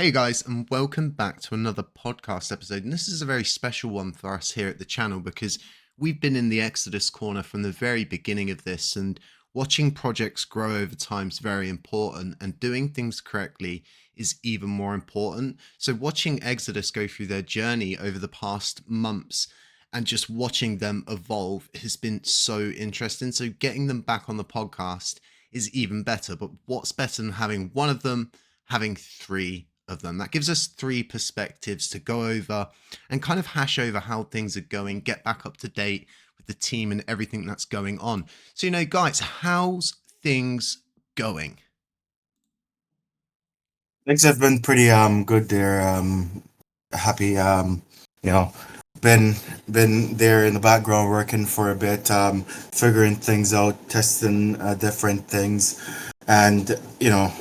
Hey guys, and welcome back to another podcast episode. And this is a very special one for us here at the channel because we've been in the Exodus corner from the very beginning of this, and watching projects grow over time is very important, and doing things correctly is even more important. So watching Exodus go through their journey over the past months and just watching them evolve has been so interesting. So getting them back on the podcast is even better. But what's better than having one of them, having three of them? That gives us three perspectives to go over and kind of hash over how things are going, get back up to date with the team and everything that's going on. So, guys, how's things going? Things have been pretty good there. Happy you know been been there in the background working for a bit, figuring things out, testing different things, and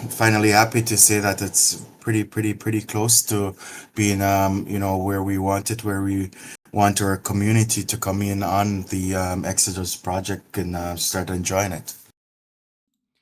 finally happy to say that it's pretty close to being where we want it, where we want our community to come in on the Exodus project and start enjoying it.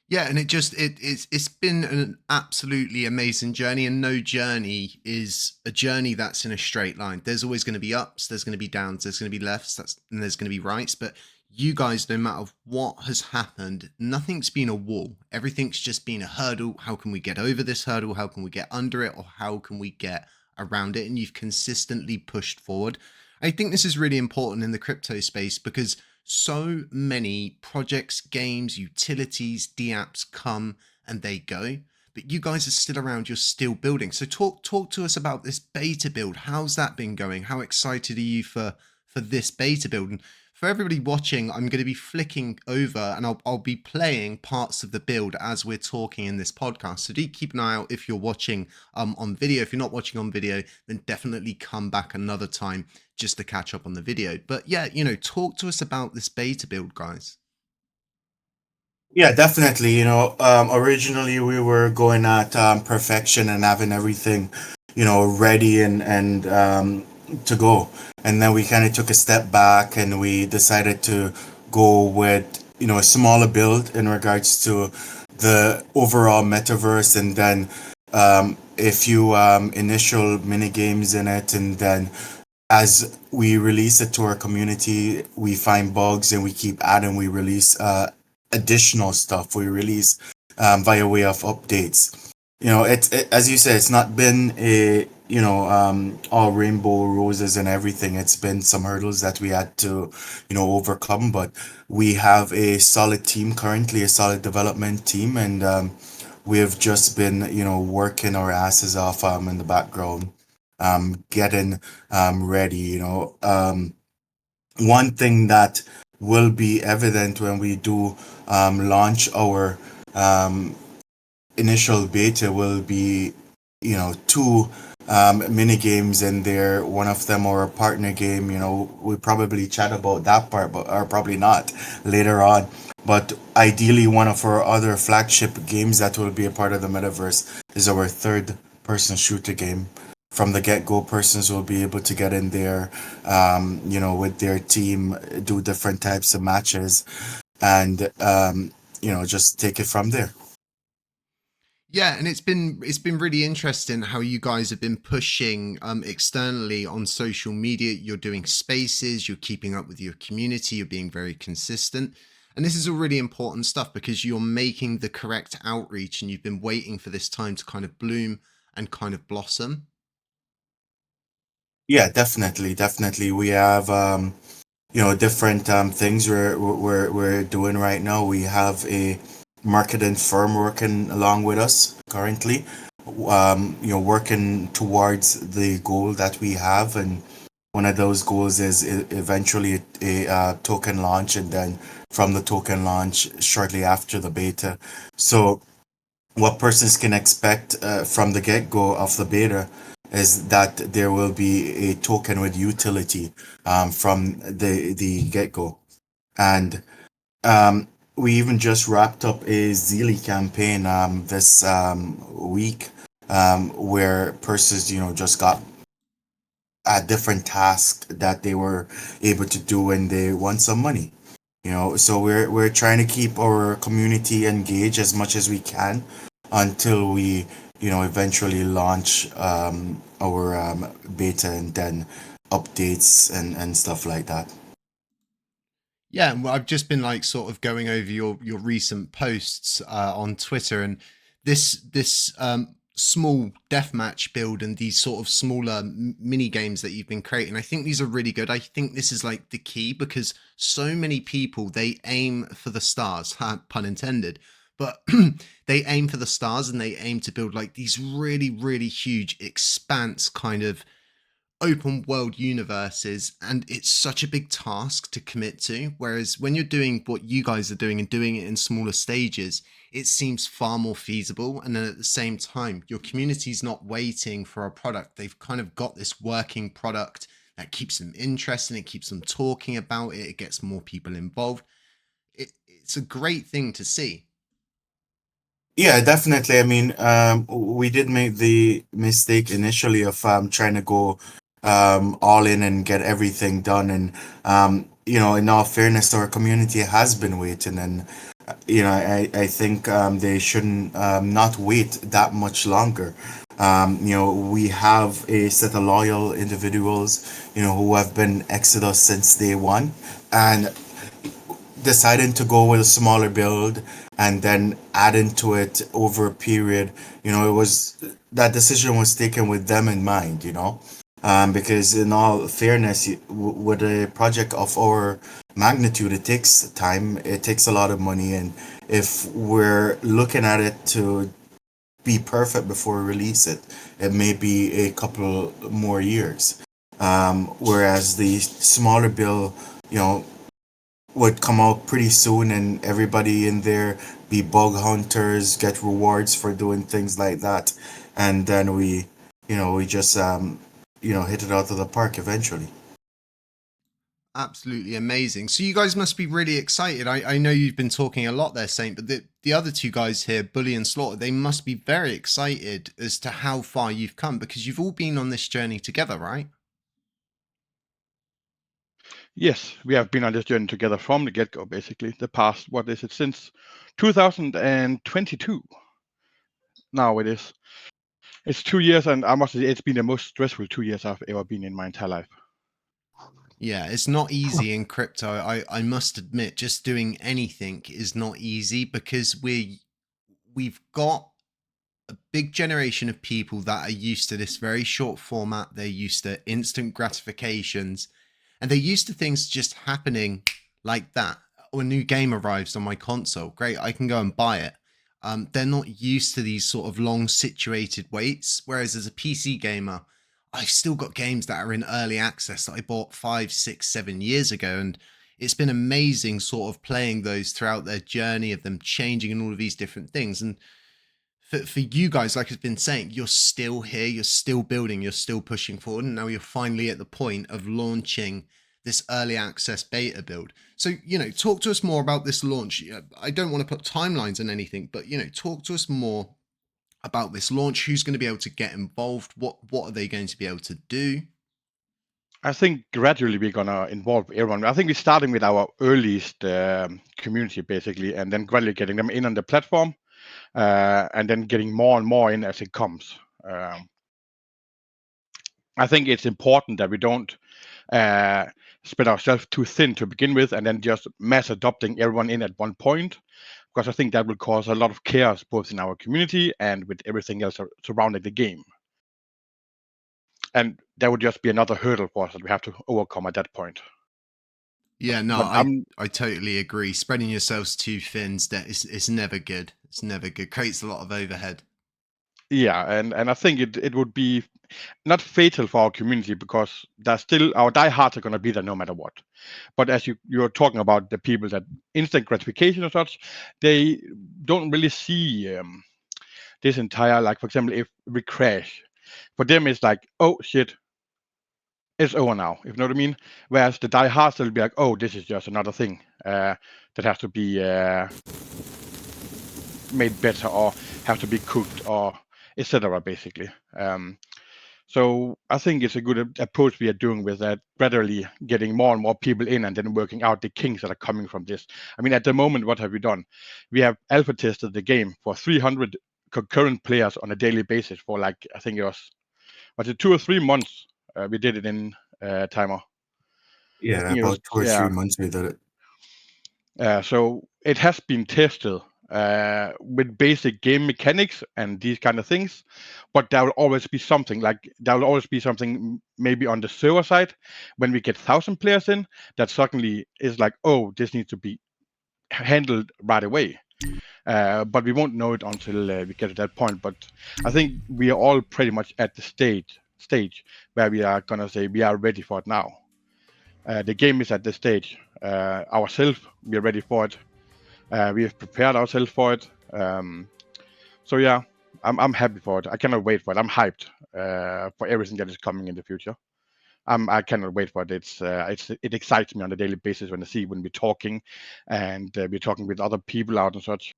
Yeah, and it's been an absolutely amazing journey, and no journey is a journey that's in a straight line. There's always going to be ups, there's going to be downs, there's going to be lefts, and there's going to be rights. But you guys, no matter what has happened, nothing's been a wall. Everything's just been a hurdle. How can we get over this hurdle? How can we get under it? Or how can we get around it? And you've consistently pushed forward. I think this is really important in the crypto space because so many projects, games, utilities, dApps come and they go, but you guys are still around, you're still building. So talk to us about this beta build. How's that been going? How excited are you for this beta build? And for everybody watching, I'm going to be flicking over and I'll be playing parts of the build as we're talking in this podcast. So do keep an eye out if you're watching on video. If you're not watching on video, then definitely come back another time just to catch up on the video. But yeah, talk to us about this beta build, guys. Yeah, definitely. Originally we were going at perfection and having everything, ready and to go. And then we kind of took a step back and we decided to go with, a smaller build in regards to the overall metaverse, and then a few initial mini games in it, and then as we release it to our community, we find bugs and we keep adding. We release additional stuff. We release via way of updates. As you said, it's not been a all rainbow roses and everything. It's been some hurdles that we had to overcome, but we have a solid team currently, a solid development team, and we have just been working our asses off in the background, getting ready. One thing that will be evident when we do launch our initial beta will be, two mini games in there. One of them or a partner game. We probably chat about that part, but or probably not later on. But ideally, one of our other flagship games that will be a part of the metaverse is our third-person shooter game. From the get-go, persons will be able to get in there, with their team, do different types of matches, and just take it from there. Yeah, and it's been really interesting how you guys have been pushing externally on social media. You're doing spaces, you're keeping up with your community, you're being very consistent. And this is all really important stuff because you're making the correct outreach and you've been waiting for this time to kind of bloom and kind of blossom. Yeah, definitely. We have different things we're doing right now. We have a marketing firm working along with us currently, working towards the goal that we have, and one of those goals is eventually a token launch, and then from the token launch shortly after the beta. So what persons can expect from the get-go of the beta is that there will be a token with utility from the get-go. And we even just wrapped up a Zeely campaign this week, where persons, just got a different task that they were able to do and they won some money. So we're trying to keep our community engaged as much as we can until we eventually launch our beta and then updates and stuff like that. Yeah, well, I've just been like sort of going over your recent posts on Twitter, and this small deathmatch build and these sort of smaller mini games that you've been creating. I think these are really good. I think this is like the key, because so many people, they aim for the stars, pun intended, but they aim for the stars and they aim to build like these really huge expanse kind of open world universes, and it's such a big task to commit to, whereas when you're doing what you guys are doing and doing it in smaller stages, it seems far more feasible. And then at the same time, your community's not waiting for a product. They've kind of got this working product that keeps them interested, it keeps them talking about it, it gets more people involved. It's a great thing to see. Yeah, definitely. I mean, we did make the mistake initially of trying to go all in and get everything done. And, in all fairness, our community has been waiting. And, I think they shouldn't not wait that much longer. We have a set of loyal individuals, who have been Exodus since day one. And deciding to go with a smaller build and then adding to it over a period, it was that decision was taken with them in mind, because in all fairness, with a project of our magnitude, it takes time, it takes a lot of money, and if we're looking at it to be perfect before we release it, it may be a couple more years. Whereas the smaller bill, you know, would come out pretty soon, and everybody in there be bug hunters, get rewards for doing things like that, and then we just hit it out of the park eventually. Absolutely amazing. So you guys must be really excited. I know you've been talking a lot there, Saint, but the other two guys here, Bully and Slaughter, they must be very excited as to how far you've come, because you've all been on this journey together, right? Yes, we have been on this journey together from the get-go, basically. The past, what is it, since 2022? Now it is. It's 2 years, and I must say it's been the most stressful 2 years I've ever been in my entire life. Yeah, it's not easy in crypto. I must admit, just doing anything is not easy, because we've got a big generation of people that are used to this very short format. They're used to instant gratifications, and they're used to things just happening like that. When a new game arrives on my console, great, I can go and buy it. They're not used to these sort of long situated waits. Whereas as a PC gamer, I've still got games that are in early access that I bought 5, 6, 7 years ago. And it's been amazing sort of playing those throughout their journey of them changing and all of these different things. And for you guys, like I've been saying, you're still here, you're still building, you're still pushing forward, and now you're finally at the point of launching this early access beta build. So, talk to us more about this launch. I don't want to put timelines on anything, but, talk to us more about this launch. Who's going to be able to get involved? What are they going to be able to do? I think gradually we're gonna involve everyone. I think we're starting with our earliest community, basically, and then gradually getting them in on the platform, and then getting more and more in as it comes. I think it's important that we don't spread ourselves too thin to begin with, and then just mass adopting everyone in at one point, because I think that will cause a lot of chaos both in our community and with everything else surrounding the game. And that would just be another hurdle for us that we have to overcome at that point. Yeah, no, But I totally agree. Spreading yourselves too thin is never good. It's never good. Creates a lot of overhead. yeah, and I think it would be not fatal for our community, because there's still our diehards are going to be there no matter what. But as you're talking about the people that instant gratification or such, they don't really see this entire, like, for example, if we crash, for them it's like, oh shit, it's over now, if you know what I mean. Whereas the diehards will be like, oh, this is just another thing that has to be made better, or have to be cooked, or etc. basically. So I think it's a good approach we are doing with that, gradually getting more and more people in, and then working out the kinks that are coming from this. I mean, at the moment, what have we done? We have alpha tested the game for 300 concurrent players on a daily basis for like, I think it was it 2 or 3 months we did it in timer. I Yeah, think it was, about 2 or 3 months we did it. so it has been tested with basic game mechanics and these kind of things, but there will always be something maybe on the server side when we get 1,000 players in that suddenly is like, oh, this needs to be handled right away. But we won't know it until we get to that point. But I think we are all pretty much at the stage where we are gonna say we are ready for it now. The game is at the stage. Ourselves, we are ready for it. We have prepared ourselves for it. So yeah, I'm happy for it. I cannot wait for it. I'm hyped for everything that is coming in the future. I cannot wait for it. It excites me on a daily basis when we're talking, and we're talking with other people out and such.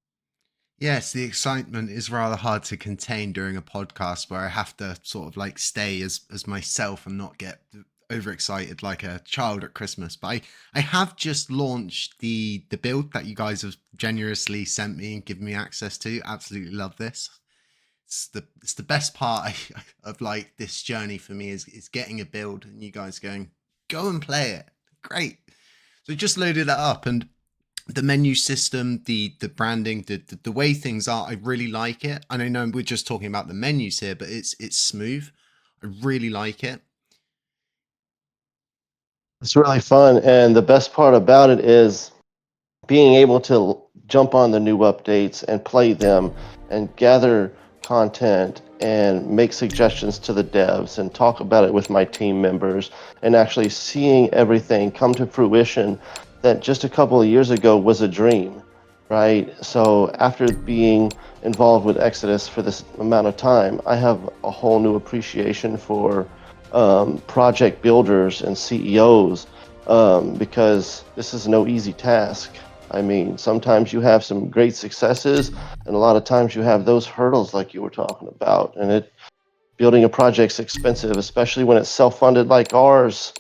Yes, the excitement is rather hard to contain during a podcast where I have to sort of like stay as myself and not get overexcited like a child at Christmas. But I have just launched the build that you guys have generously sent me and given me access to. Absolutely love this. It's the best part of like this journey for me is getting a build and you guys going, go and play it. Great. So just loaded it up, and the menu system, the branding, the way things are, I really like it. And I know we're just talking about the menus here, but it's smooth. I really like it. It's really fun, and the best part about it is being able to jump on the new updates and play them and gather content and make suggestions to the devs and talk about it with my team members, and actually seeing everything come to fruition that just a couple of years ago was a dream, right? So after being involved with Exodus for this amount of time, I have a whole new appreciation for project builders and CEOs, because this is no easy task. I mean, sometimes you have some great successes, and a lot of times you have those hurdles like you were talking about. And building a project's expensive, especially when it's self-funded like ours.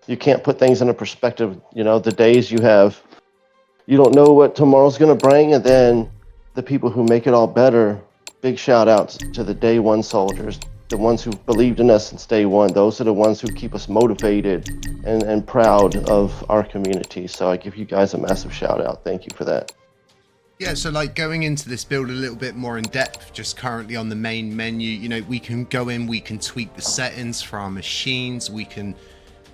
You can't put things into perspective. You know, the days you don't know what tomorrow's going to bring, and then the people who make it all better. Big shout outs to the day one soldiers, the ones who believed in us since day one. Those are the ones who keep us motivated and proud of our community. So I give you guys a massive shout out. Thank you for that. Yeah, so like going into this build a little bit more in depth, just currently on the main menu, you know, we can go in, we can tweak the settings for our machines, we can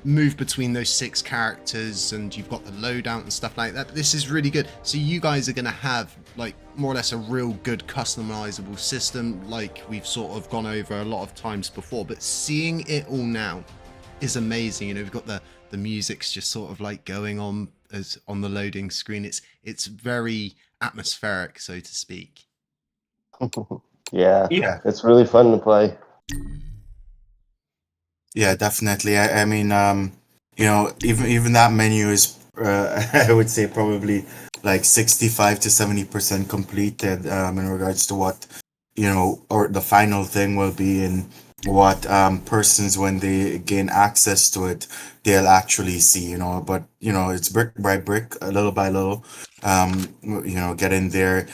move between those 6 characters, and you've got the loadout and stuff like that. But this is really good. So you guys are going to have like more or less a real good customizable system like we've sort of gone over a lot of times before, but seeing it all now is amazing. You know, we've got the music's just sort of like going on as on the loading screen. It's very atmospheric, so to speak. Yeah, it's really fun to play. Yeah, definitely. I mean, you know, even that menu is, I would say, probably like 65 to 70% completed in regards to what, you know, or the final thing will be, and what persons, when they gain access to it, they'll actually see, you know. But, you know, it's brick by brick, little by little, you know, get in there.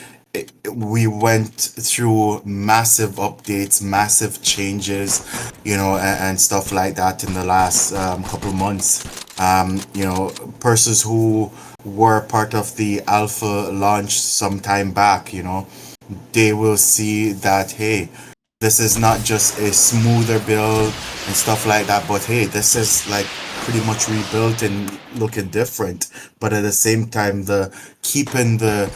We went through massive updates, massive changes, you know, and stuff like that in the last couple of months. You know, persons who were part of the alpha launch some time back, you know, they will see that, hey, this is not just a smoother build and stuff like that, but hey, this is like pretty much rebuilt and looking different. But at the same time, keeping the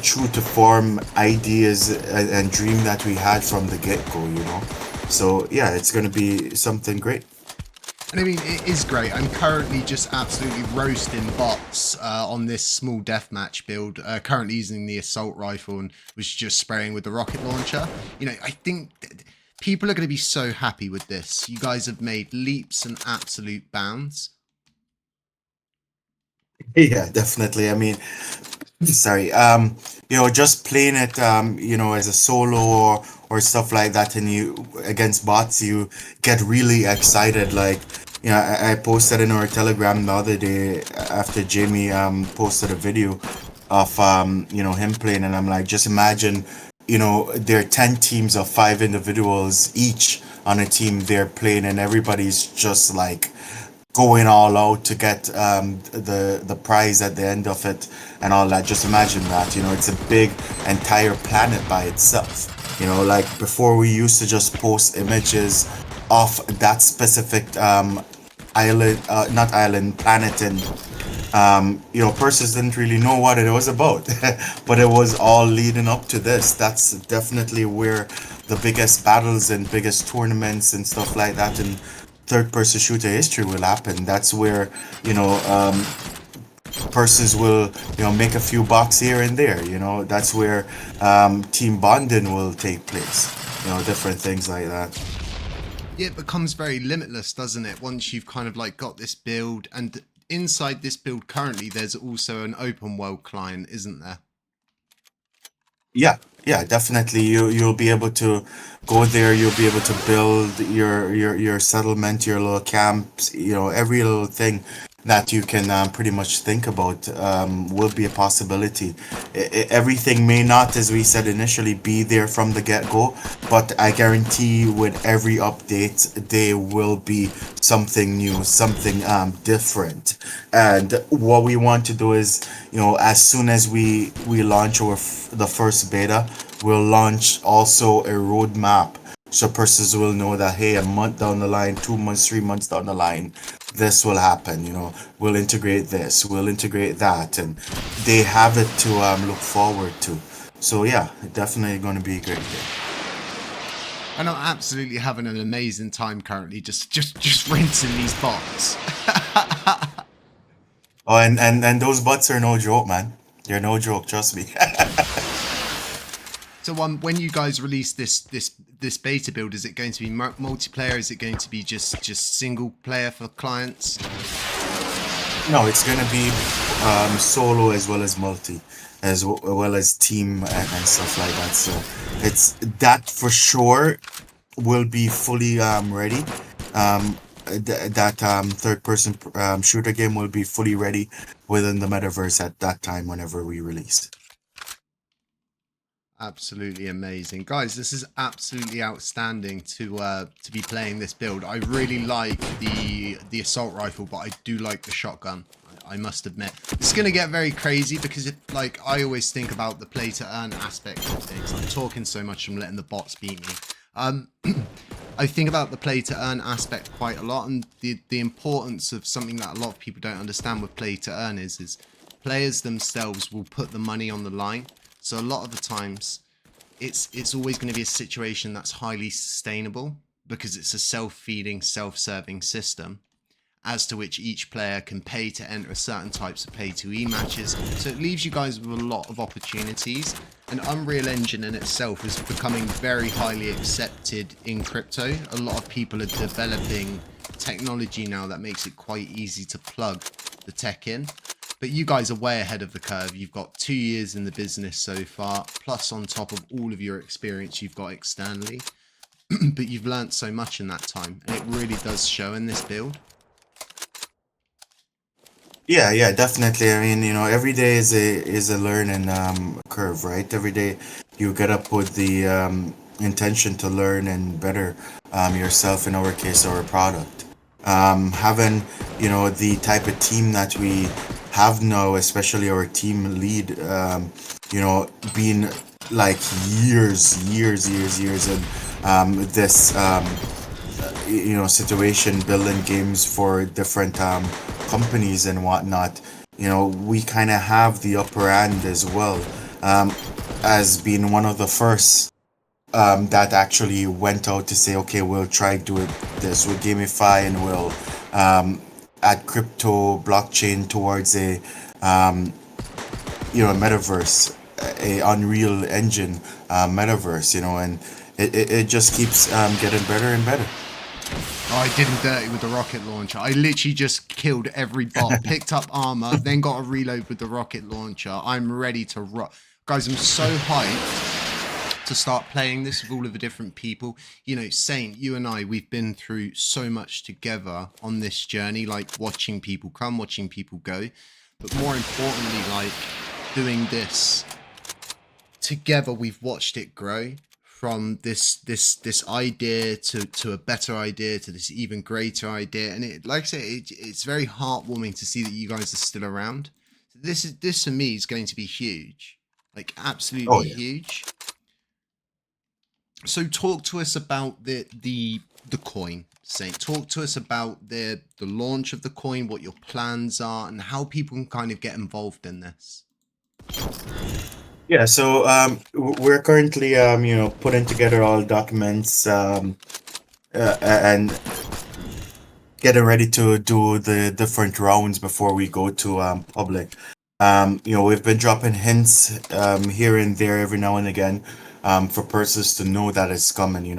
true to form ideas and dream that we had from the get-go, you know. So yeah, it's going to be something great. And I mean, it is great. I'm currently just absolutely roasting bots on this small deathmatch build, currently using the assault rifle, and was just spraying with the rocket launcher. You know, I think people are going to be so happy with this. You guys have made leaps and absolute bounds. Yeah, definitely. I mean, sorry, you know, just playing it, you know, as a solo or stuff like that, and you against bots, you get really excited. Like, you know, I posted in our Telegram the other day after Jamie posted a video of him playing, and I'm like, just imagine, there are 10 teams of 5 individuals each on a team, they're playing, and everybody's just like going all out to get the prize at the end of it and all that. Just imagine that, it's a big entire planet by itself. Like before, we used to just post images of that specific island, not island, planet, and persons didn't really know what it was about, but it was all leading up to this. That's definitely where the biggest battles and biggest tournaments and stuff like that in third-person shooter history will happen. That's where, persons will, make a few bucks here and there. That's where team bonding will take place. Different things like that. Yeah, it becomes very limitless, doesn't it? Once you've kind of like got this build, and inside this build currently, there's also an open world client, isn't there? Yeah, definitely. You'll be able to go there. You'll be able to build your settlement, your little camps. Every little thing that you can pretty much think about will be a possibility. Everything may not, as we said initially, be there from the get-go, but I guarantee with every update, there will be something new, something different. And what we want to do is, as soon as we launch the first beta, we'll launch also a roadmap, so persons will know that, hey, a month down the line, 2 months, 3 months down the line, this will happen. We'll integrate this, we'll integrate that, and they have it to look forward to. So yeah, definitely going to be a great day. And I'm absolutely having an amazing time currently, just rinsing these bots. Oh, and those bots are no joke, man. They're no joke, trust me. So when you guys release this beta build, is it going to be multiplayer? Is it going to be just single player for clients? No, it's going to be solo as well as multi, as well as team and stuff like that. So it's that for sure will be fully ready. That third-person shooter game will be fully ready within the metaverse at that time whenever we release. Absolutely amazing, guys. This is absolutely outstanding to be playing this build. I really like the assault rifle, but I do like the shotgun. I must admit, it's going to get very crazy because I always think about the play to earn aspect of things. I'm talking so much, I'm letting the bots beat me. I think about the play to earn aspect quite a lot, and the importance of something that a lot of people don't understand with play to earn is players themselves will put the money on the line. So a lot of the times it's always going to be a situation that's highly sustainable because it's a self-feeding, self-serving system as to which each player can pay to enter certain types of pay-to-win matches. So it leaves you guys with a lot of opportunities. And Unreal Engine in itself is becoming very highly accepted in crypto. A lot of people are developing technology now that makes it quite easy to plug the tech in. But you guys are way ahead of the curve. You've got 2 years in the business so far, plus on top of all of your experience you've got externally. But you've learned so much in that time, and it really does show in this build. Yeah, definitely. I mean, every day is a learning curve, right? Every day you get up with the intention to learn and better yourself, in our case, our product. Having, the type of team that we have now, especially our team lead, being like years in this situation, building games for different companies and whatnot. We kind of have the upper hand as well, as being one of the first that actually went out to say, okay, we'll try doing this, we'll gamify, and we'll add crypto blockchain towards a metaverse, a Unreal Engine metaverse, and it just keeps getting better and better. Oh, I did him dirty with the rocket launcher. I literally just killed every bot, picked up armor, then got a reload with the rocket launcher. I'm ready to rock. Guys, I'm so hyped to start playing this with all of the different people. Saint, you and I, we've been through so much together on this journey, like watching people come, watching people go. But more importantly, doing this together, we've watched it grow from this idea to a better idea to this even greater idea, and it, like I say, it's very heartwarming to see that you guys are still around. This for me is going to be huge, like absolutely huge. So talk to us about the coin, Saint. Talk to us about the launch of the coin, what your plans are, and how people can kind of get involved in this. Yeah, so we're currently putting together all documents and getting ready to do the different rounds before we go to public. We've been dropping hints here and there every now and again for persons to know that it's coming.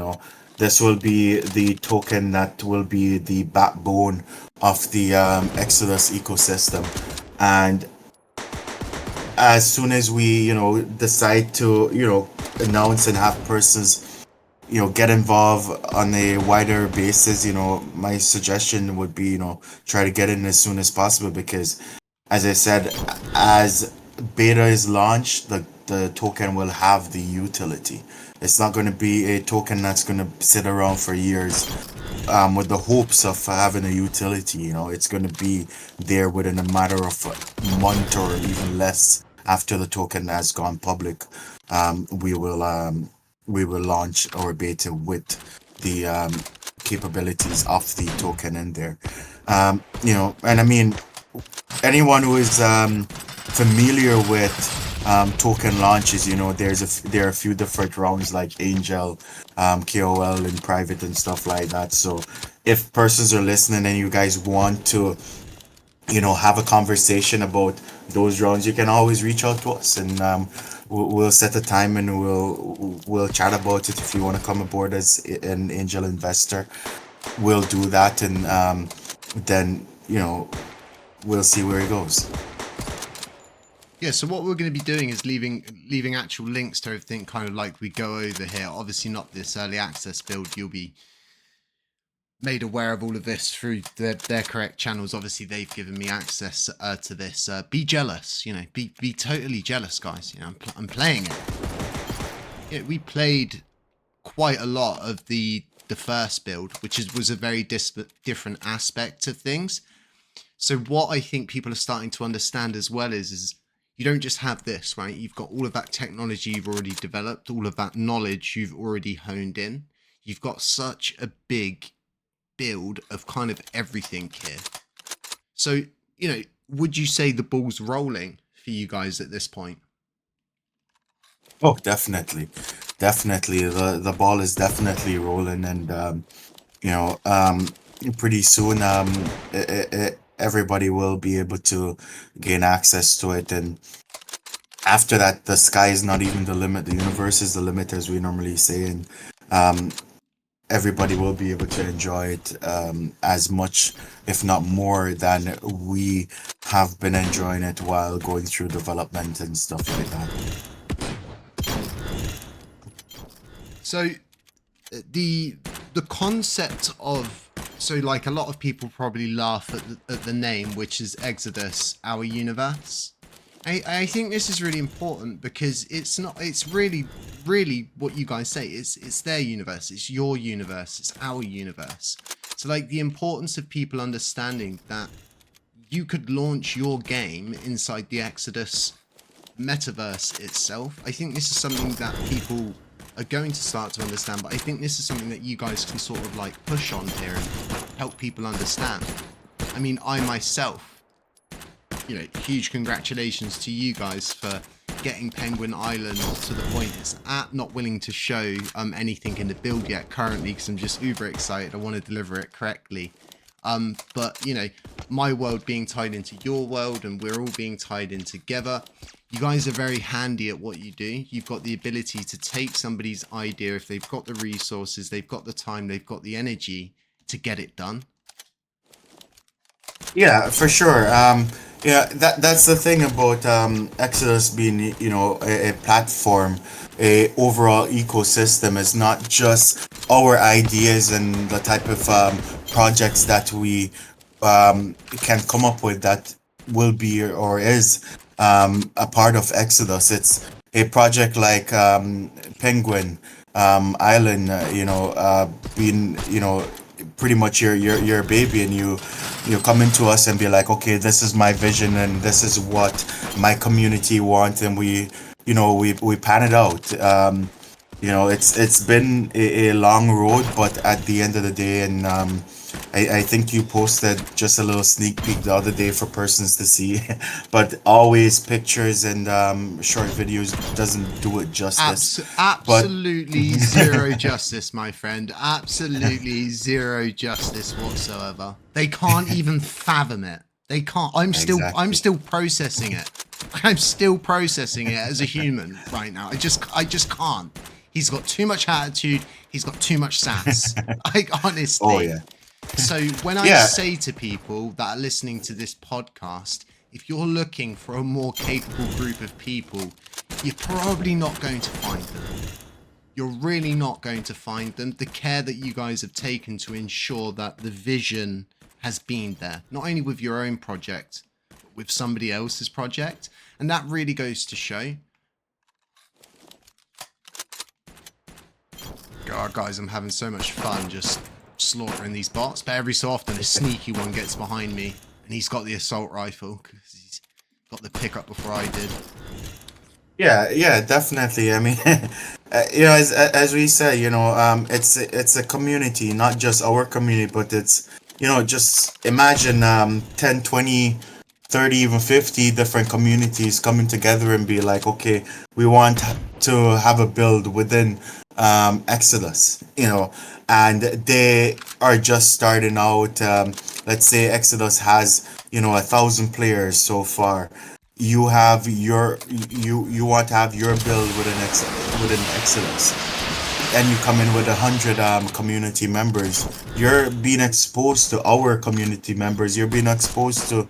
This will be the token that will be the backbone of the Exodus ecosystem, and as soon as we decide to announce and have persons get involved on a wider basis, my suggestion would be try to get in as soon as possible, because as I said, as beta is launched, the token will have the utility. It's not going to be a token that's going to sit around for years with the hopes of having a utility. It's going to be there within a matter of a month or even less after the token has gone public. We will launch our beta with the capabilities of the token in there. And I mean, anyone who is familiar with token launches, there are a few different rounds like Angel, KOL in private and stuff like that. So if persons are listening and you guys want to have a conversation about those rounds, you can always reach out to us, and we'll set a time and we'll chat about it. If you want to come aboard as an angel investor, we'll do that, and then we'll see where it goes. Yeah, so what we're going to be doing is leaving actual links to everything, kind of like we go over here. Obviously not this early access build. You'll be made aware of all of this through their correct channels. Obviously they've given me access to this. Be jealous, be totally jealous, guys. I'm playing it. We played quite a lot of the first build, which was a very different aspect of things. So what I think people are starting to understand as well is you don't just have this, right? You've got all of that technology you've already developed, all of that knowledge you've already honed in. You've got such a big build of kind of everything here. So, would you say the ball's rolling for you guys at this point? Oh, definitely. The ball is definitely rolling, and pretty soon everybody will be able to gain access to it, and after that, the sky is not even the limit. The universe is the limit, as we normally say, and everybody will be able to enjoy it as much, if not more, than we have been enjoying it while going through development and stuff like that. So the concept of, so like a lot of people probably laugh at the name, which is Exodus, our universe. I think this is really important because it's really what you guys say. It's their universe, it's your universe, it's our universe. So like the importance of people understanding that you could launch your game inside the Exodus metaverse itself. I think this is something that people are going to start to understand, but I think this is something that you guys can sort of like push on here and help people understand. I mean, I myself, huge congratulations to you guys for getting Penguin Island to the point it's at. Not willing to show anything in the build yet currently because I'm just uber excited. I want to deliver it correctly. But my world being tied into your world and we're all being tied in together. You guys are very handy at what you do. You've got the ability to take somebody's idea, if they've got the resources, they've got the time, they've got the energy to get it done. Yeah, for sure. That's the thing about Exodus being, a platform, a overall ecosystem. Is not just our ideas and the type of projects that we can come up with that will be or is a part of Exodus. It's a project like Penguin Island, being, pretty much your baby, and you come into us and be like, okay, this is my vision and this is what my community wants, and we pan it out. It's been a long road, but at the end of the day, and I think you posted just a little sneak peek the other day for persons to see, but always pictures and short videos doesn't do it justice. Absolutely zero justice, my friend. Absolutely zero justice whatsoever. They can't even fathom it. They can't. I'm still processing it. I'm still processing it as a human right now. I just can't. He's got too much attitude. He's got too much sass. Like, honestly. Oh yeah. So when I say to people that are listening to this podcast, if you're looking for a more capable group of people, you're probably not going to find them. You're really not going to find them. The care that you guys have taken to ensure that the vision has been there, not only with your own project, but with somebody else's project. And that really goes to show. God, guys, I'm having so much fun just slaughtering these bots, but every so often a sneaky one gets behind me and he's got the assault rifle because he's got the pickup before I did. Yeah, definitely. I mean, as we say, it's a community, not just our community, but it's, just imagine 10, 20, 30, even 50 different communities coming together and be like, okay, we want to have a build within Exodus, and they are just starting out. Let's say Exodus has, 1,000 players so far. You have you want to have your build within Exodus, and you come in with 100 community members. You're being exposed to our community members. You're being exposed to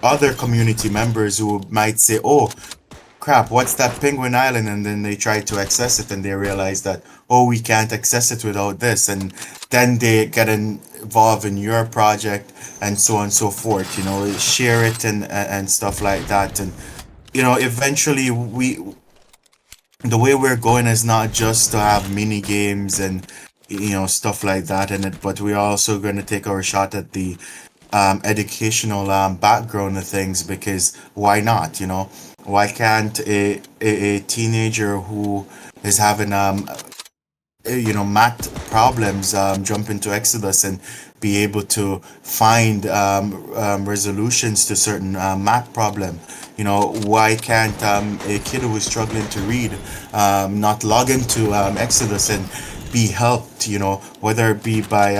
other community members who might say, oh crap, what's that Penguin Island? And then they try to access it and they realize that, oh, we can't access it without this. And then they get involved in your project and so on and so forth, share it and stuff like that. And, eventually the way we're going is not just to have mini games and, stuff like that in it, but we're also going to take our shot at the educational background of things, because why not? Why can't a teenager who is having math problems jump into Exodus and be able to find resolutions to certain math problem? Why can't a kid who is struggling to read not log into Exodus and be helped? Whether it be by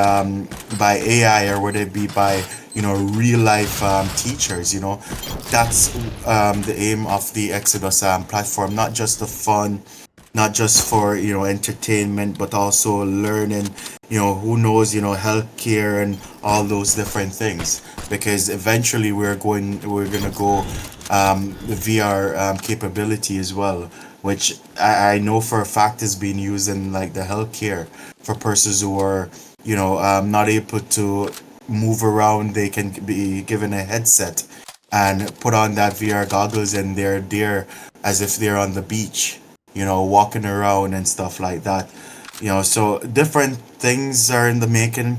AI or whether it be by real life teachers. That's the aim of the Exodus platform, not just the fun, not just for entertainment, but also learning, who knows, healthcare and all those different things, because eventually we're gonna go the VR capability as well, which I know for a fact is being used in like the healthcare for persons who are not able to move around. They can be given a headset and put on that VR goggles, and they're there as if they're on the beach, walking around and stuff like that. So different things are in the making.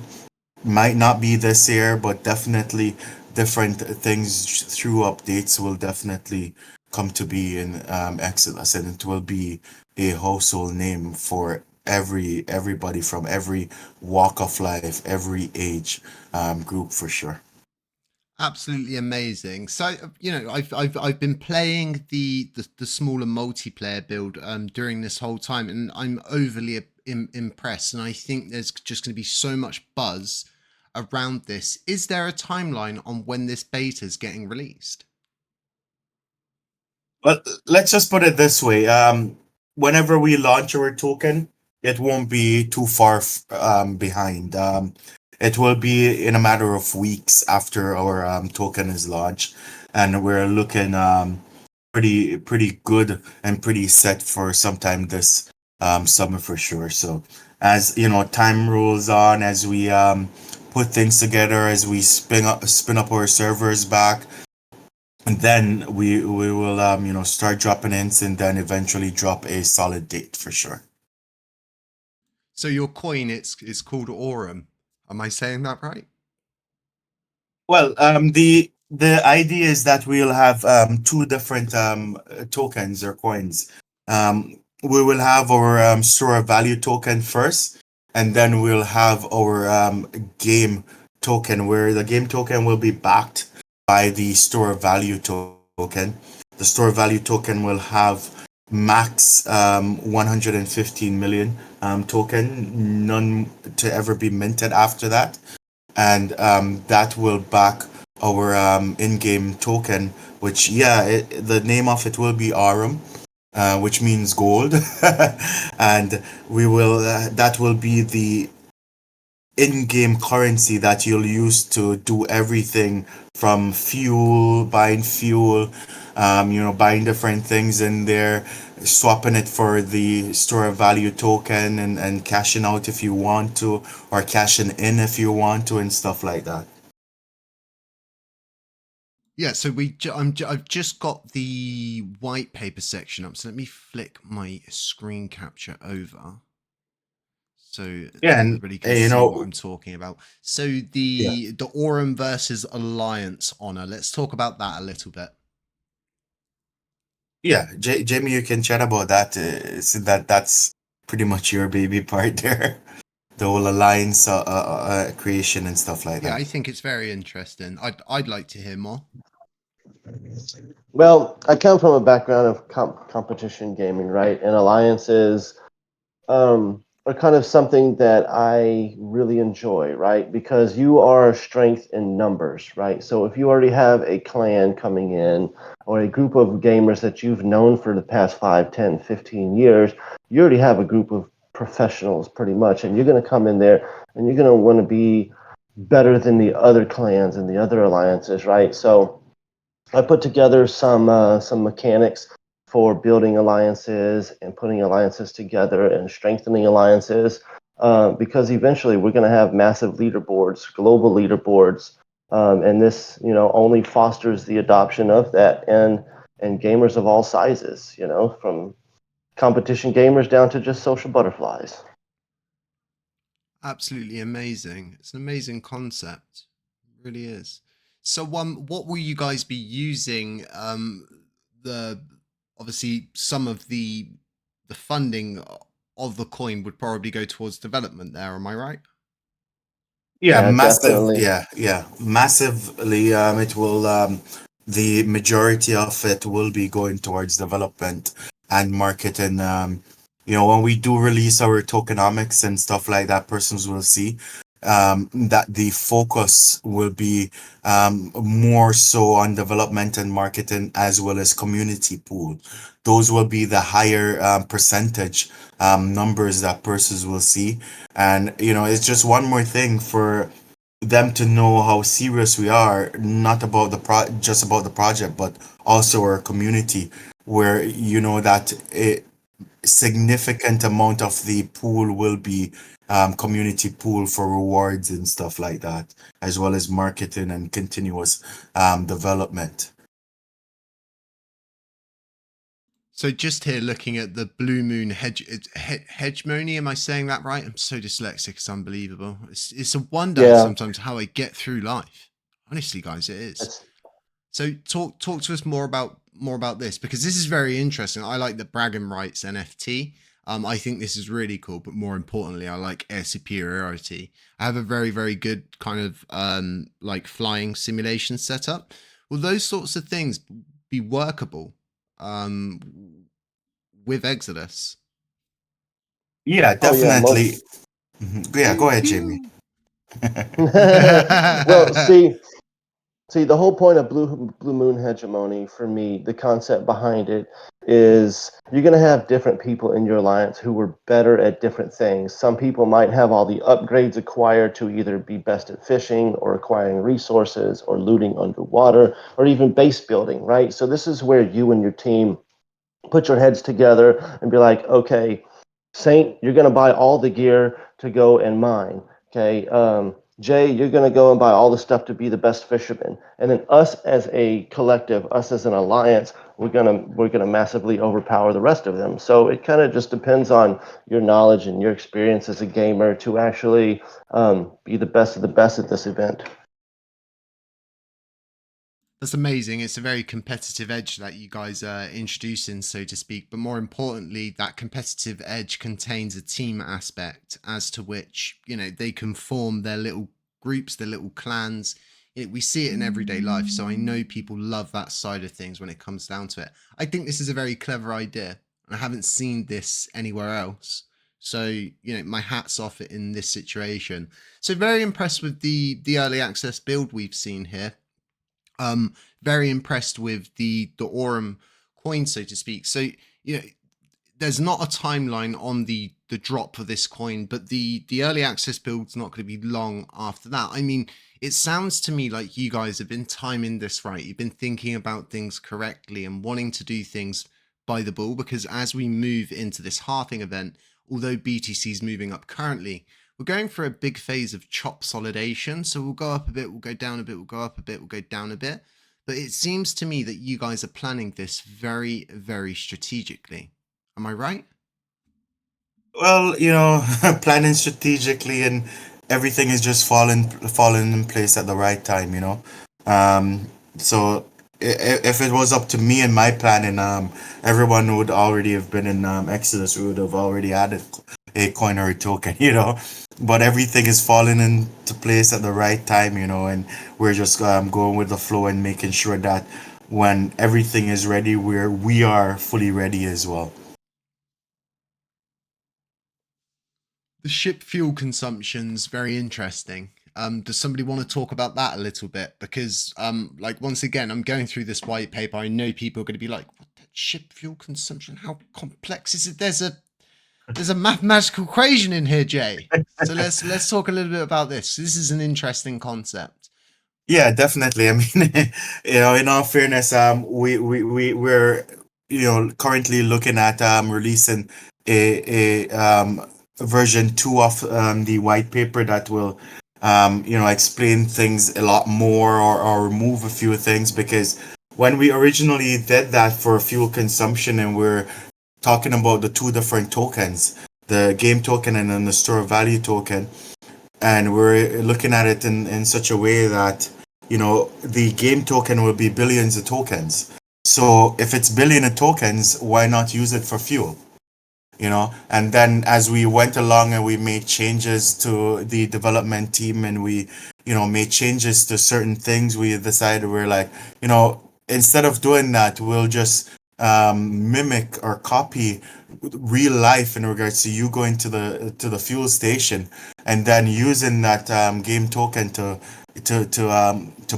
Might not be this year, but definitely different things through updates will definitely come to be in Exodus, and it will be a household name for everybody from every walk of life, every age group, for sure. Absolutely amazing. So I've been playing the smaller multiplayer build during this whole time, and I'm overly impressed. And I think there's just going to be so much buzz around this. Is there a timeline on when this beta is getting released? Well, let's just put it this way. Whenever we launch our token, it won't be too far behind. It will be in a matter of weeks after our token is launched, and we're looking pretty good and pretty set for sometime this summer for sure. So as time rolls on, as we put things together, as we spin up our servers back, And then we will start dropping hints and then eventually drop a solid date for sure. So your coin, it's called Aurum. Am I saying that right? Well, the idea is that we'll have two different tokens or coins. We will have our store of value token first, and then we'll have our game token, where the game token will be backed by the store of value token. The store of value token will have max 115 million token, none to ever be minted after that, and that will back our in-game token, which the name of it will be Aurum, which means gold, and we will that will be the in-game currency that you'll use to do everything from buying fuel, buying different things in there, swapping it for the store of value token, and cashing out if you want to, or cashing in if you want to, and stuff like that. Yeah, so I've just got the white paper section up. So let me flick my screen capture over so Yeah, and everybody can see what I'm talking about. So yeah, the Aurum versus Alliance honor. Let's talk about that a little bit. yeah, Jamie, you can chat about that. So that's pretty much your baby part there, the whole alliance creation and stuff like Yeah, that. I think it's very interesting. I'd like to hear more. Well, I come from a background of competition gaming, right? And alliances are kind of something that I really enjoy, right? Because you are strength in numbers, right? So if you already have a clan coming in or a group of gamers that you've known for the past 5, 10, 15 years, you already have a group of professionals pretty much. And you're going to come in there and you're going to want to be better than the other clans and the other alliances, right? So I put together some mechanics for building alliances and putting alliances together and strengthening alliances, because eventually we're going to have massive leaderboards, global leaderboards, and this only fosters the adoption of that and gamers of all sizes, from competition gamers down to just social butterflies. Absolutely amazing. It's an amazing concept. It really is. So what will you guys be using the obviously some of the funding of the coin would probably go towards development there, am I right? Yeah, Yeah, massive. definitely. Yeah, massively. It will. The majority of it will be going towards development and marketing. When we do release our tokenomics and stuff like that, persons will see that the focus will be more so on development and marketing, as well as community pool. Those will be the higher percentage numbers that persons will see. And it's just one more thing for them to know how serious we are, not about just about the project, but also our community, where that a significant amount of the pool will be community pool for rewards and stuff like that, as well as marketing and continuous development. So just here looking at the Blue Moon hegemony, am I saying that right? I'm so dyslexic, it's unbelievable. It's a wonder Yeah, sometimes how I get through life. Honestly, guys, it is. it's So talk to us more about this, because this is very interesting. I like the bragging rights NFT. I think this is really cool, but more importantly, I like air superiority. I have a very, very good kind of like flying simulation setup. Will those sorts of things be workable um, with Exodus? Yeah, oh yeah, definitely. Yeah, Pew go ahead, Jamie. pew. well, see, the whole point of Blue Moon hegemony, for me, the concept behind it is you're going to have different people in your alliance who are better at different things. Some people might have all the upgrades acquired to either be best at fishing or acquiring resources or looting underwater or even base building, right? So this is where you and your team put your heads together and be like, okay, Saint, you're going to buy all the gear to go and mine. Okay. Jay, you're going to go and buy all the stuff to be the best fisherman. And then us as a collective, us as an alliance, we're gonna massively overpower the rest of them. So it kind of just depends on your knowledge and your experience as a gamer to actually be the best of the best at this event. That's amazing. It's a very competitive edge that you guys are introducing, so to speak. But more importantly, that competitive edge contains a team aspect as to which, they can form their little groups, their little clans. We see it in everyday life. So I know people love that side of things when it comes down to it. I think this is a very clever idea. I haven't seen this anywhere else. So, my hat's off in this situation. So very impressed with the early access build we've seen here. Very impressed with the Aurum coin, so to speak. So, there's not a timeline on the drop for this coin, but the early access build's not going to be long after that. I mean, it sounds to me like you guys have been timing this right. You've been thinking about things correctly and wanting to do things by the ball, because as we move into this halving event, although BTC is moving up currently, we're going for a big phase of chop solidation. So we'll go up a bit, we'll go down a bit, we'll go up a bit, we'll go down a bit. But it seems to me that you guys are planning this very, very strategically. Am I right? Well, planning strategically and everything is just falling in place at the right time. So if it was up to me and my planning, everyone would already have been in Exodus. We would have already added a coin or a token. But everything is falling into place at the right time. And we're just going with the flow and making sure that when everything is ready, we are fully ready as well. The ship fuel consumption's very interesting. Does somebody want to talk about that a little bit? Because, once again, I'm going through this white paper. I know people are going to be like, "What the ship fuel consumption? How complex is it?" There's a mathematical equation in here, Jay. So let's talk a little bit about this. This is an interesting concept. Yeah, definitely. I mean, in all fairness, we're currently looking at releasing a version 2 of the white paper that will explain things a lot more, or remove a few things, because when we originally did that for fuel consumption, and we're talking about the two different tokens, the game token and then the store value token, and we're looking at it in such a way that the game token will be billions of tokens. So if it's billion of tokens, why not use it for fuel? And then as we went along and we made changes to the development team, and we made changes to certain things, we decided, we're like, instead of doing that, we'll just mimic or copy real life in regards to you going to the fuel station and then using that game token to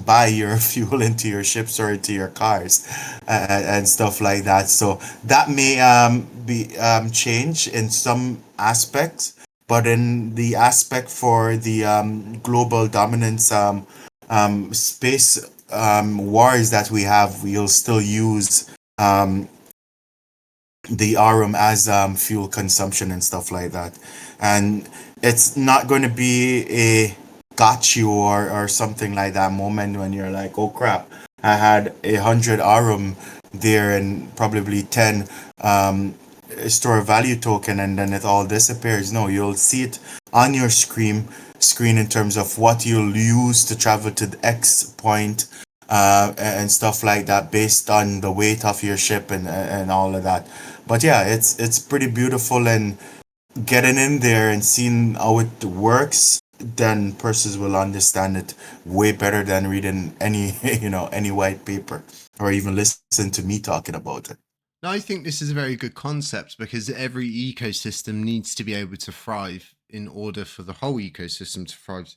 buy your fuel into your ships or into your cars, and stuff like that. So that may be change in some aspects, but in the aspect for the global dominance space wars that we have, we'll still use the Aurum as fuel consumption and stuff like that. And it's not going to be a got you or something like that moment when you're like, oh crap, I had 100 Aurum there and probably 10 store value token, and then it all disappears. No, you'll see it on your screen in terms of what you'll use to travel to the X point, and stuff like that, based on the weight of your ship and all of that. But yeah, it's pretty beautiful, and getting in there and seeing how it works, then persons will understand it way better than reading any any white paper, or even listen to me talking about it. Now, I think this is a very good concept, because every ecosystem needs to be able to thrive in order for the whole ecosystem to thrive,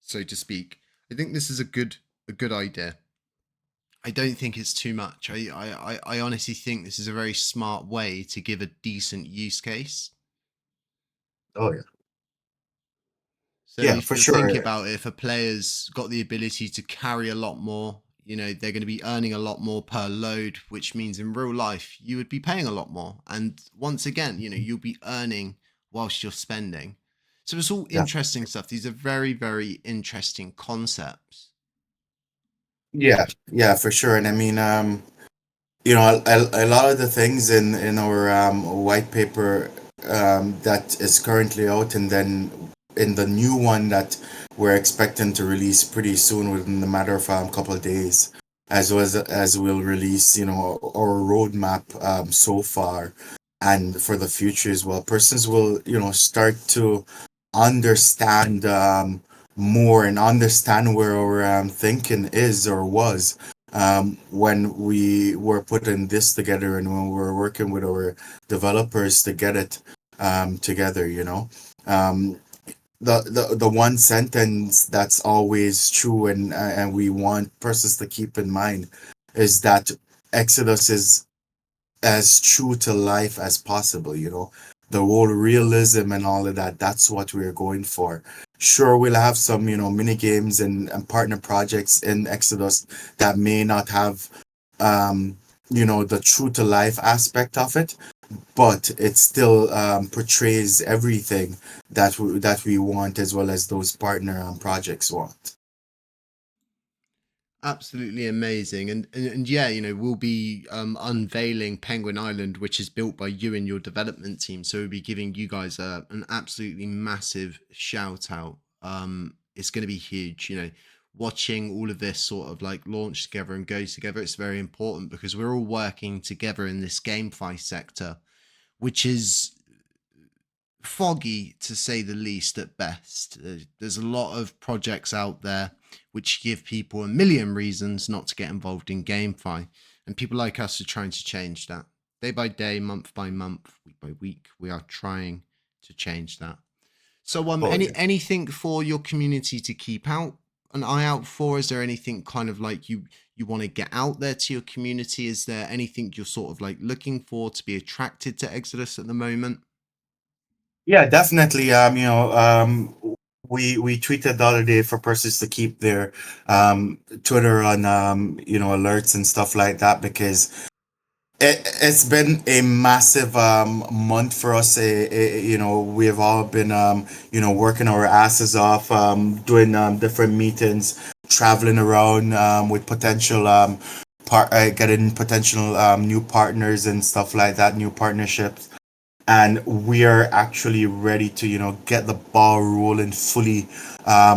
so to speak. I think this is a good idea. I don't think it's too much. I honestly think this is a very smart way to give a decent use case. Oh yeah. So Yeah, if for you're sure. thinking about it, if a player's got the ability to carry a lot more, they're going to be earning a lot more per load, which means in real life, you would be paying a lot more. And once again, you'll be earning whilst you're spending. So it's all interesting stuff. These are very, very interesting concepts. Yeah, for sure. And I mean, you know, a lot of the things in our white paper that is currently out, and then in the new one that we're expecting to release pretty soon, within the matter of a couple of days, as we'll release, you know, our roadmap so far, and for the future as well. Persons will, you know, start to understand more, and understand where our thinking is or was when we were putting this together, and when we were working with our developers to get it together, you know. Um, the one sentence that's always true, and we want persons to keep in mind, is that Exodus is as true to life as possible, you know. The whole realism and all of that, that's what we're going for. Sure, we'll have some, you know, mini games and partner projects in Exodus that may not have you know, the true to life aspect of it, but it still portrays everything that we want, as well as those partner projects want. Absolutely amazing. And yeah, you know, we'll be unveiling Penguin Island, which is built by you and your development team. So we'll be giving you guys an absolutely massive shout out. It's going to be huge, you know, watching all of this sort of like launch together and go together. It's very important because we're all working together in this GameFi sector, which is foggy to say the least at best. There's a lot of projects out there which give people a million reasons not to get involved in GameFi, and people like us are trying to change that. Day by day, month by month, week by week, we are trying to change that. So Oh yeah. anything for your community to keep out an eye out for? Is there anything kind of like you want to get out there to your community? Is there anything you're sort of like looking for to be attracted to Exodus at the moment? Yeah, definitely. You know, we tweeted the other day for persons to keep their Twitter on you know, alerts and stuff like that, because it's been a massive month for us. You know, we've all been you know, working our asses off, doing different meetings, traveling around with potential getting potential new partners and stuff like that, new partnerships. And we are actually ready to, you know, get the ball rolling fully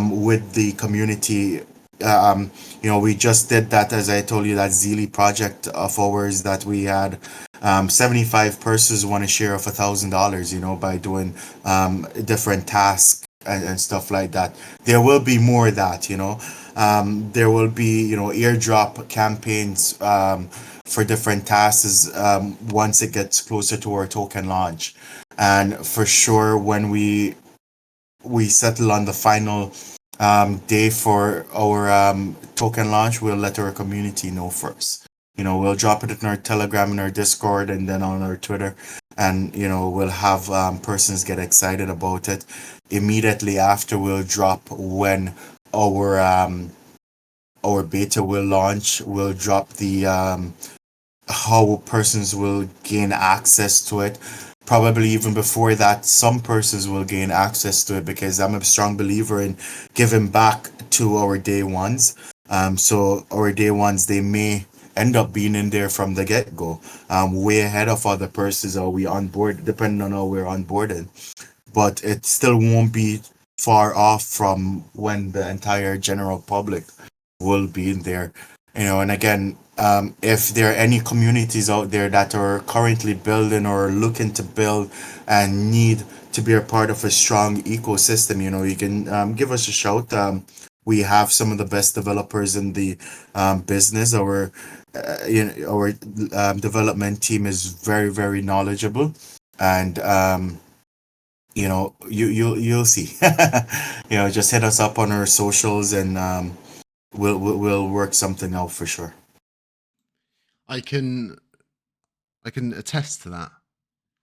with the community. You know, we just did that, as I told you, that Zeely project of ours that we had 75 persons want to share of $1,000, you know, by doing different tasks and stuff like that. There will be more of that, you know. There will be, you know, airdrop campaigns for different tasks once it gets closer to our token launch. And for sure, when we settle on the final day for our token launch, we'll let our community know first. You know, we'll drop it in our Telegram and our Discord, and then on our Twitter, and you know, we'll have persons get excited about it. Immediately after, we'll drop when our beta will launch. We'll drop the how persons will gain access to it. Probably even before that, some persons will gain access to it, because I'm a strong believer in giving back to our day ones. So our day ones, they may end up being in there from the get go, way ahead of other persons, or we on board, depending on how we're onboarded. But it still won't be far off from when the entire general public will be in there. You know, and again, if there are any communities out there that are currently building or looking to build and need to be a part of a strong ecosystem, you know, you can give us a shout. We have some of the best developers in the business. You know, our development team is very, very knowledgeable, and you know, you'll see. You know, just hit us up on our socials, and we'll work something out for sure. I can attest to that.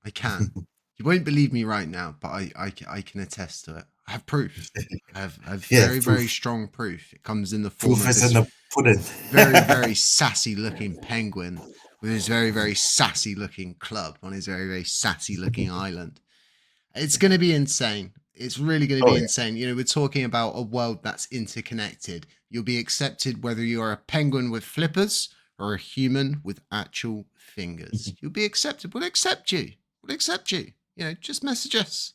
I can. You won't believe me right now, but I can attest to it. I have proof. I have Yeah, very, very proof. strong proof. It comes in the form Proof of is in this the pudding. very, very sassy looking penguin with his very, very sassy looking club on his very, very sassy looking island. It's going to be insane. It's really going to be yeah. insane. You know, we're talking about a world that's interconnected. You'll be accepted whether you're a penguin with flippers or a human with actual fingers. You'll be accepted. We'll accept you. We'll accept you. You know, just message us.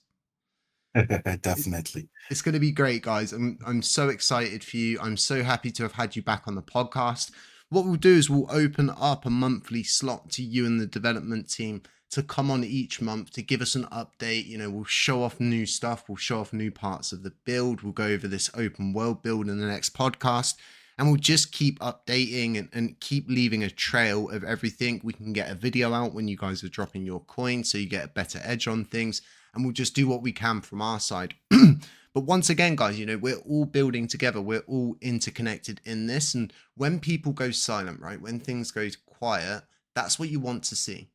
Definitely. It's going to be great, guys. I'm so excited for you. I'm so happy to have had you back on the podcast. What we'll do is we'll open up a monthly slot to you and the development team to come on each month to give us an update. You know, we'll show off new stuff. We'll show off new parts of the build. We'll go over this open world build in the next podcast. And we'll just keep updating and keep leaving a trail of everything. We can get a video out when you guys are dropping your coin so you get a better edge on things. And we'll just do what we can from our side. But once again, guys, you know, we're all building together. We're all interconnected in this. And when people go silent, right, when things go quiet, that's what you want to see.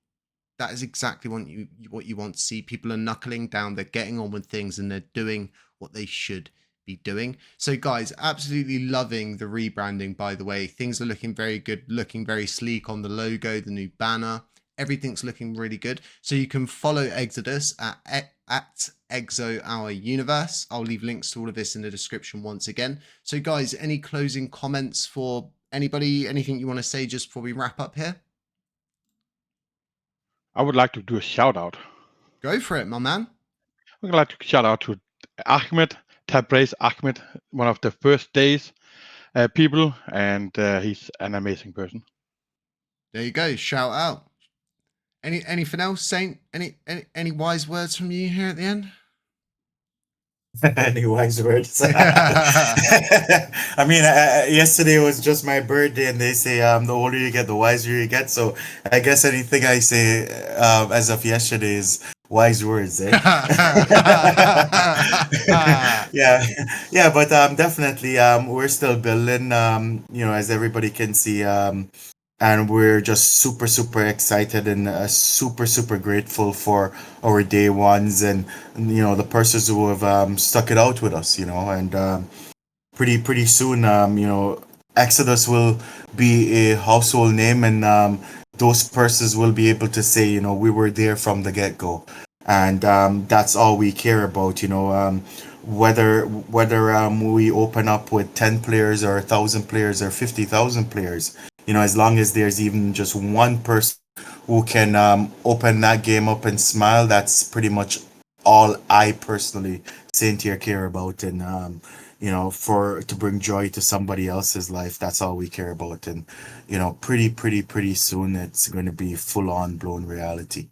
That is exactly what you want to see. People are knuckling down. They're getting on with things and they're doing what they should be doing. So guys, absolutely loving the rebranding, by the way. Things are looking very good, looking very sleek on the logo, the new banner. Everything's looking really good. So you can follow Exodus at Exo Our Universe. I'll leave links to all of this in the description once again. So guys, any closing comments for anybody? Anything you want to say just before we wrap up here? I would like to do a shout out. Go for it, my man. I would like to shout out to Ahmed, Tabriz Ahmed, one of the first days people, and he's an amazing person. There you go. Shout out. Anything else, Saint? Any wise words from you here at the end? Any wise words? I mean, yesterday was just my birthday, and they say the older you get, the wiser you get. So I guess anything I say as of yesterday is wise words, eh? yeah, but definitely we're still building. You know, as everybody can see. And we're just super excited and super grateful for our day ones and you know the persons who have stuck it out with us, you know, and pretty soon you know Exodus will be a household name, and those persons will be able to say, you know, we were there from the get-go, and that's all we care about, you know. Whether we open up with 10 players or 1,000 players or 50,000 players, you know, as long as there's even just one person who can open that game up and smile, that's pretty much all I personally, Saint here, care about. And you know, to bring joy to somebody else's life, that's all we care about. And you know, pretty soon it's going to be full on blown reality.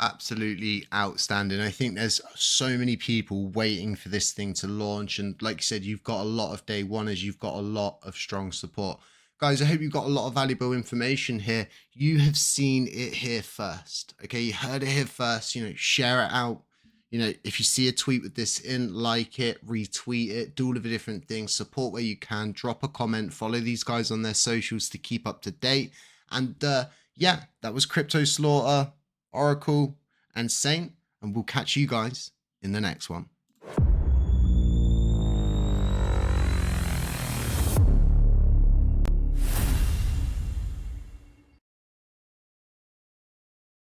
Absolutely outstanding. I think there's so many people waiting for this thing to launch, and like you said, you've got a lot of day oneers, you've got a lot of strong support. Guys, I hope you got a lot of valuable information here. You have seen it here first. Okay, you heard it here first. You know, share it out. You know, if you see a tweet with this in, like it, retweet it, do all of the different things, support where you can, drop a comment, follow these guys on their socials to keep up to date. And yeah, that was Crypto Slaughter, Oracle, and Saint, and we'll catch you guys in the next one.